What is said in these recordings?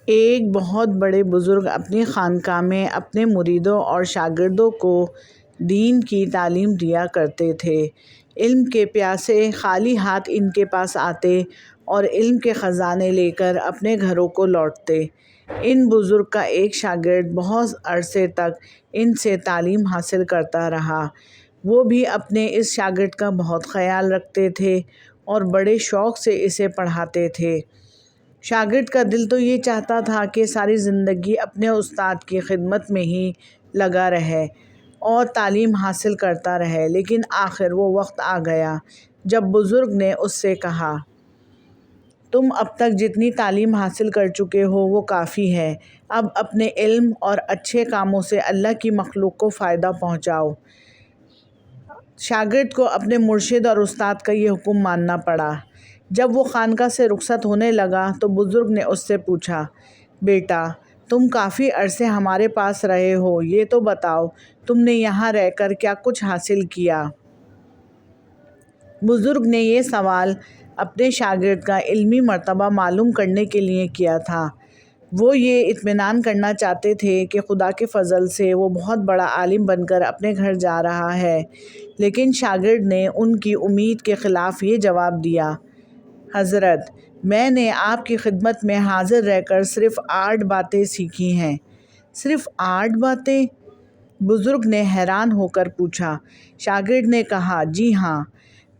ایک بہت بڑے بزرگ اپنی خانقاہ میں اپنے مریدوں اور شاگردوں کو دین کی تعلیم دیا کرتے تھے۔ علم کے پیاسے خالی ہاتھ ان کے پاس آتے اور علم کے خزانے لے کر اپنے گھروں کو لوٹتے۔ ان بزرگ کا ایک شاگرد بہت عرصے تک ان سے تعلیم حاصل کرتا رہا۔ وہ بھی اپنے اس شاگرد کا بہت خیال رکھتے تھے اور بڑے شوق سے اسے پڑھاتے تھے۔ شاگرد کا دل تو یہ چاہتا تھا کہ ساری زندگی اپنے استاد کی خدمت میں ہی لگا رہے اور تعلیم حاصل کرتا رہے، لیکن آخر وہ وقت آ گیا جب بزرگ نے اس سے کہا، تم اب تک جتنی تعلیم حاصل کر چکے ہو وہ کافی ہے، اب اپنے علم اور اچھے کاموں سے اللہ کی مخلوق کو فائدہ پہنچاؤ۔ شاگرد کو اپنے مرشد اور استاد کا یہ حکم ماننا پڑا۔ جب وہ خانقاہ سے رخصت ہونے لگا تو بزرگ نے اس سے پوچھا، بیٹا تم کافی عرصے ہمارے پاس رہے ہو، یہ تو بتاؤ تم نے یہاں رہ کر کیا کچھ حاصل کیا؟ بزرگ نے یہ سوال اپنے شاگرد کا علمی مرتبہ معلوم کرنے کے لیے کیا تھا۔ وہ یہ اطمینان کرنا چاہتے تھے کہ خدا کے فضل سے وہ بہت بڑا عالم بن کر اپنے گھر جا رہا ہے، لیکن شاگرد نے ان کی امید کے خلاف یہ جواب دیا، حضرت میں نے آپ کی خدمت میں حاضر رہ کر صرف 8 باتیں سیکھی ہیں۔ صرف 8 باتیں؟ بزرگ نے حیران ہو کر پوچھا۔ شاگرد نے کہا، جی ہاں،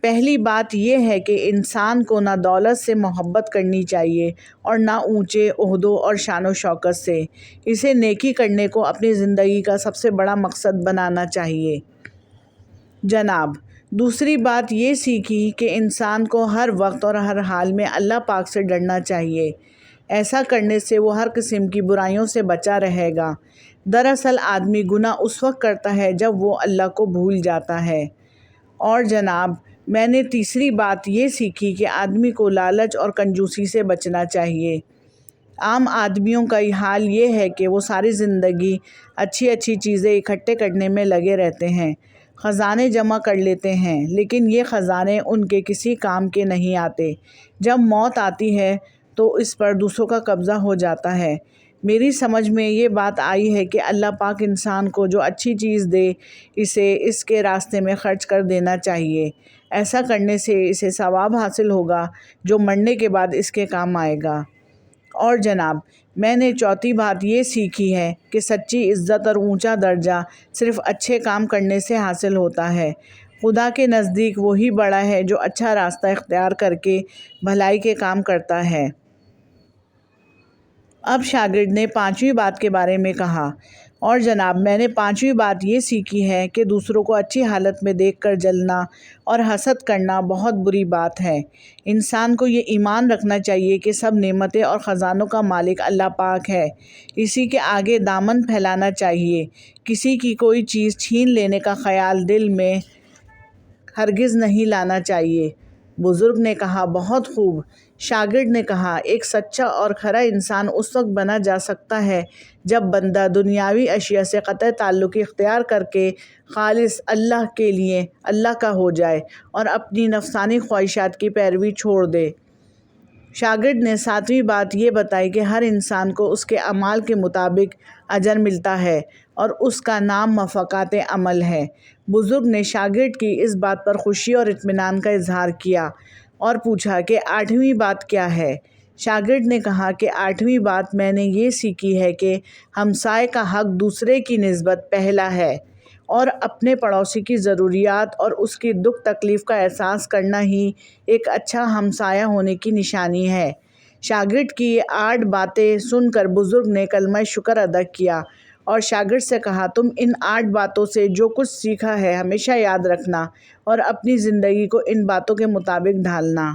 پہلی بات یہ ہے کہ انسان کو نہ دولت سے محبت کرنی چاہیے اور نہ اونچے عہدوں اور شان و شوکت سے، اسے نیکی کرنے کو اپنی زندگی کا سب سے بڑا مقصد بنانا چاہیے۔ جناب، دوسری بات یہ سیکھی کہ انسان کو ہر وقت اور ہر حال میں اللہ پاک سے ڈرنا چاہیے، ایسا کرنے سے وہ ہر قسم کی برائیوں سے بچا رہے گا۔ دراصل آدمی گناہ اس وقت کرتا ہے جب وہ اللہ کو بھول جاتا ہے۔ اور جناب، میں نے تیسری بات یہ سیکھی کہ آدمی کو لالچ اور کنجوسی سے بچنا چاہیے۔ عام آدمیوں کا حال یہ ہے کہ وہ ساری زندگی اچھی اچھی چیزیں اکٹھے کرنے میں لگے رہتے ہیں، خزانے جمع کر لیتے ہیں، لیکن یہ خزانے ان کے کسی کام کے نہیں آتے۔ جب موت آتی ہے تو اس پر دوسروں کا قبضہ ہو جاتا ہے۔ میری سمجھ میں یہ بات آئی ہے کہ اللہ پاک انسان کو جو اچھی چیز دے اسے اس کے راستے میں خرچ کر دینا چاہیے، ایسا کرنے سے اسے ثواب حاصل ہوگا جو مرنے کے بعد اس کے کام آئے گا۔ اور جناب، میں نے چوتھی بات یہ سیکھی ہے کہ سچی عزت اور اونچا درجہ صرف اچھے کام کرنے سے حاصل ہوتا ہے۔ خدا کے نزدیک وہی بڑا ہے جو اچھا راستہ اختیار کر کے بھلائی کے کام کرتا ہے۔ اب شاگرد نے 5ویں بات کے بارے میں کہا، اور جناب میں نے 5ویں بات یہ سیکھی ہے کہ دوسروں کو اچھی حالت میں دیکھ کر جلنا اور حسد کرنا بہت بری بات ہے۔ انسان کو یہ ایمان رکھنا چاہیے کہ سب نعمتیں اور خزانوں کا مالک اللہ پاک ہے، اسی کے آگے دامن پھیلانا چاہیے، کسی کی کوئی چیز چھین لینے کا خیال دل میں ہرگز نہیں لانا چاہیے۔ بزرگ نے کہا، بہت خوب۔ شاگرد نے کہا، ایک سچا اور کھرا انسان اس وقت بنا جا سکتا ہے جب بندہ دنیاوی اشیاء سے قطع تعلق اختیار کر کے خالص اللہ کے لیے اللہ کا ہو جائے اور اپنی نفسانی خواہشات کی پیروی چھوڑ دے۔ شاگرد نے 7ویں بات یہ بتائی کہ ہر انسان کو اس کے اعمال کے مطابق اجر ملتا ہے اور اس کا نام موافقات عمل ہے۔ بزرگ نے شاگرد کی اس بات پر خوشی اور اطمینان کا اظہار کیا اور پوچھا کہ 8ویں بات کیا ہے؟ شاگرد نے کہا کہ 8ویں بات میں نے یہ سیکھی ہے کہ ہمسائے کا حق دوسرے کی نسبت پہلا ہے اور اپنے پڑوسی کی ضروریات اور اس کی دکھ تکلیف کا احساس کرنا ہی ایک اچھا ہمسایہ ہونے کی نشانی ہے۔ شاگرد کی یہ 8 باتیں سن کر بزرگ نے کلمہ شکر ادا کیا اور شاگرد سے کہا، تم ان 8 باتوں سے جو کچھ سیکھا ہے ہمیشہ یاد رکھنا اور اپنی زندگی کو ان باتوں کے مطابق ڈھالنا۔